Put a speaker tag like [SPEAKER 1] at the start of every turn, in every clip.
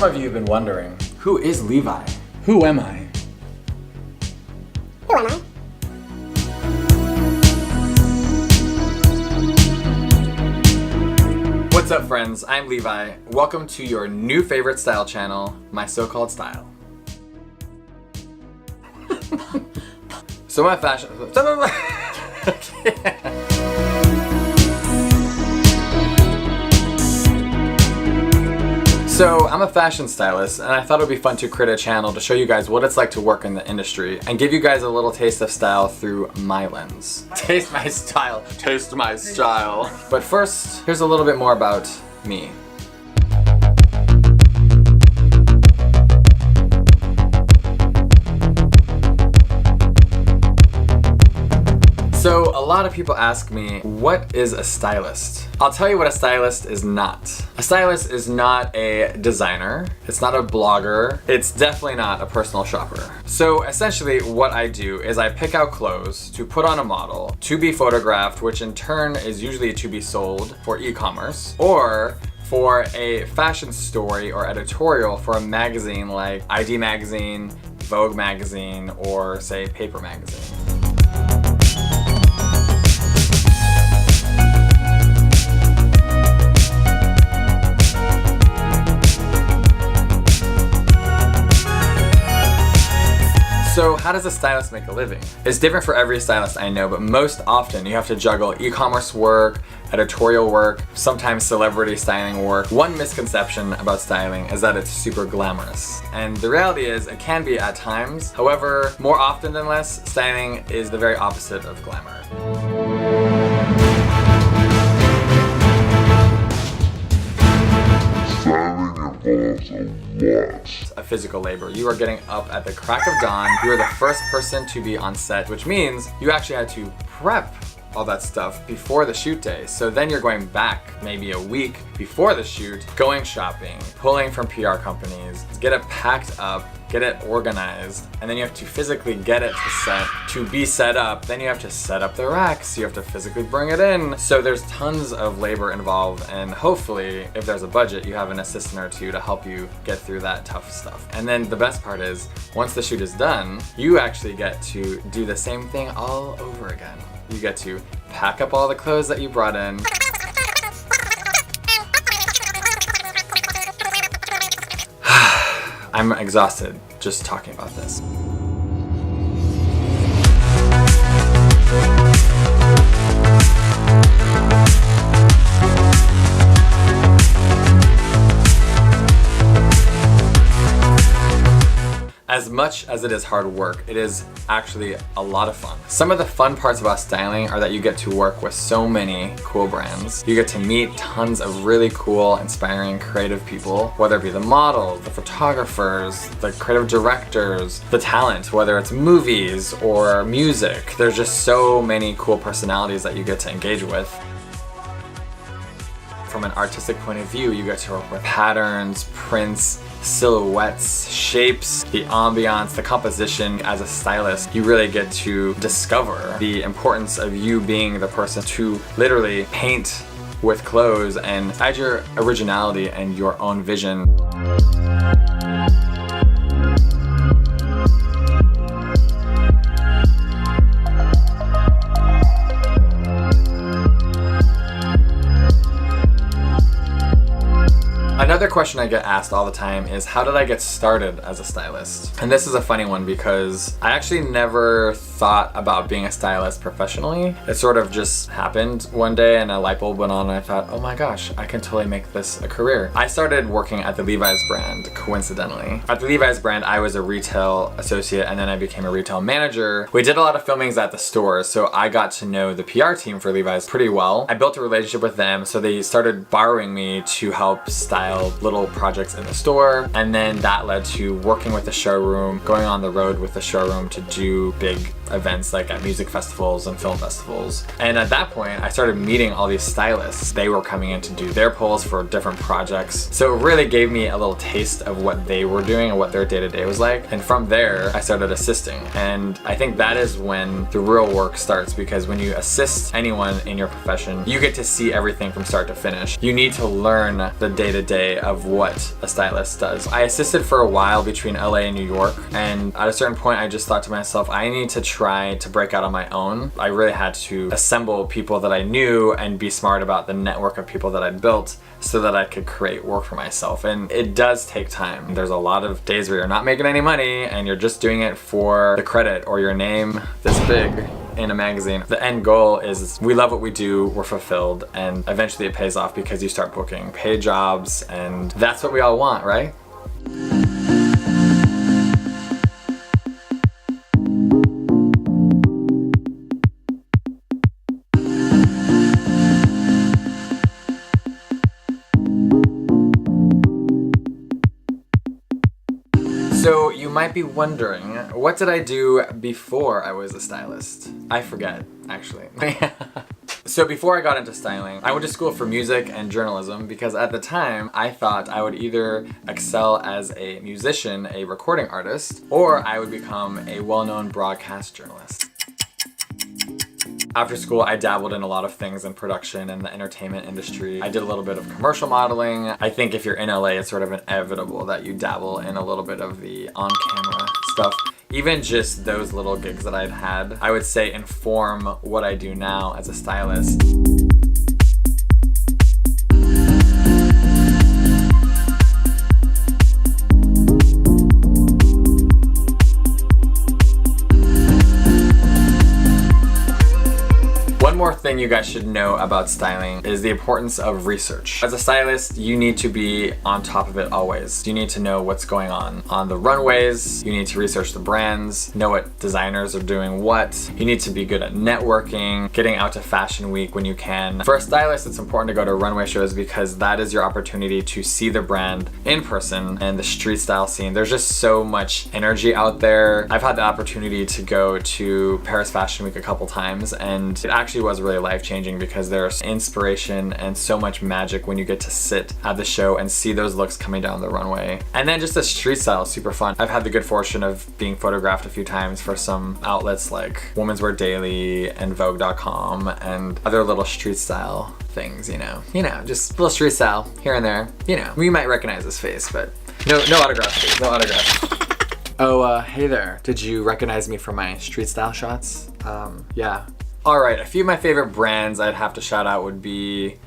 [SPEAKER 1] Some of you have been wondering, who is Levi? Who am I?
[SPEAKER 2] Who am I?
[SPEAKER 1] What's up, friends? I'm Levi. Welcome to your new favorite style channel, My So-Called Style. So my fashion... So I'm a fashion stylist, and I thought it would be fun to create a channel to show you guys what it's like to work in the industry and give you guys a little taste of style through my lens. Taste my style. Taste my style. But first, here's a little bit more about me. So a lot of people ask me, what is a stylist? I'll tell you what a stylist is not. A stylist is not a designer. It's not a blogger. It's definitely not a personal shopper. So essentially what I do is I pick out clothes to put on a model, to be photographed, which in turn is usually to be sold for e-commerce, or for a fashion story or editorial for a magazine like ID Magazine, Vogue Magazine, or say Paper Magazine. So how does a stylist make a living? It's different for every stylist I know, but most often you have to juggle e-commerce work, editorial work, sometimes celebrity styling work. One misconception about styling is that it's super glamorous. And the reality is it can be at times. However, more often than less, styling is the very opposite of glamour. A physical labor. You are getting up at the crack of dawn. You are the first person to be on set, which means you actually had to prep all that stuff before the shoot day. So then you're going back maybe a week before the shoot, going shopping, pulling from PR companies, get it packed up, get it organized, and then you have to physically get it to set, to be set up. Then you have to set up the racks, you have to physically bring it in. So there's tons of labor involved, and hopefully, if there's a budget, you have an assistant or two to help you get through that tough stuff. And then the best part is, once the shoot is done, you actually get to do the same thing all over again. You get to pack up all the clothes that you brought in. I'm exhausted just talking about this. As much as it is hard work, it is actually a lot of fun. Some of the fun parts about styling are that you get to work with so many cool brands. You get to meet tons of really cool, inspiring, creative people, whether it be the models, the photographers, the creative directors, the talent, whether it's movies or music. There's just so many cool personalities that you get to engage with. From an artistic point of view, you get to work with patterns, prints, silhouettes, shapes, the ambiance, the composition. As a stylist, you really get to discover the importance of you being the person to literally paint with clothes and add your originality and your own vision. Another question I get asked all the time is, how did I get started as a stylist? And this is a funny one because I actually never thought about being a stylist professionally. It sort of just happened one day and a light bulb went on and I thought, oh my gosh, I can totally make this a career. I started working at the Levi's brand, coincidentally. At the Levi's brand, I was a retail associate and then I became a retail manager. We did a lot of filmings at the stores, so I got to know the PR team for Levi's pretty well. I built a relationship with them, so they started borrowing me to help style little projects in the store, and then that led to working with the showroom, going on the road with the showroom to do big events like at music festivals and film festivals. And at that point, I started meeting all these stylists. They were coming in to do their pulls for different projects. So it really gave me a little taste of what they were doing and what their day-to-day was like. And from there, I started assisting. And I think that is when the real work starts, because when you assist anyone in your profession, you get to see everything from start to finish. You need to learn the day-to-day of what a stylist does. I assisted for a while between LA and New York, and at a certain point I just thought to myself, I need to try to break out on my own. I really had to assemble people that I knew and be smart about the network of people that I'd built so that I could create work for myself. And it does take time. There's a lot of days where you're not making any money and you're just doing it for the credit or your name this big in a magazine. The end goal is we love what we do, we're fulfilled, and eventually it pays off because you start booking paid jobs, and that's what we all want, right? So you might be wondering, what did I do before I was a stylist? I forget, actually. So before I got into styling, I went to school for music and journalism because at the time I thought I would either excel as a musician, a recording artist, or I would become a well-known broadcast journalist. After school, I dabbled in a lot of things in production and the entertainment industry. I did a little bit of commercial modeling. I think if you're in LA, it's sort of inevitable that you dabble in a little bit of the on-camera stuff. Even just those little gigs that I've had, I would say inform what I do now as a stylist. One more thing you guys should know about styling is the importance of research. As a stylist, you need to be on top of it always. You need to know what's going on the runways. You need to research the brands, know what designers are doing what. You need to be good at networking, getting out to Fashion Week when you can. For a stylist, it's important to go to runway shows because that is your opportunity to see the brand in person and the street style scene. There's just so much energy out there. I've had the opportunity to go to Paris Fashion Week a couple times, and it actually was really life-changing because there's inspiration and so much magic when you get to sit at the show and see those looks coming down the runway. And then just the street style is super fun. I've had the good fortune of being photographed a few times for some outlets like Women's Wear Daily and Vogue.com and other little street style things, you know, just little street style here and there. We might recognize this face, but no autographs, please, no autographs. Oh, hey there. Did you recognize me from my street style shots? Yeah. Alright, a few of my favorite brands I'd have to shout out would be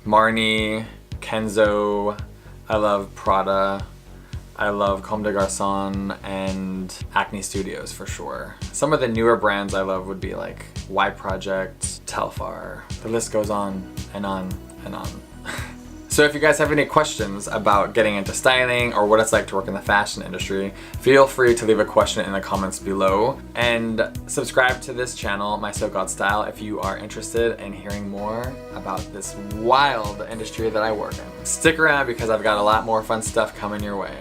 [SPEAKER 1] Marni, Kenzo, I love PRADA, I love Comme des Garçons, and Acne Studios for sure. Some of the newer brands I love would be like Y Project, Telfar. The list goes on and on and on. So if you guys have any questions about getting into styling or what it's like to work in the fashion industry, feel free to leave a question in the comments below, and subscribe to this channel, My So-Called Style, if you are interested in hearing more about this wild industry that I work in. Stick around because I've got a lot more fun stuff coming your way.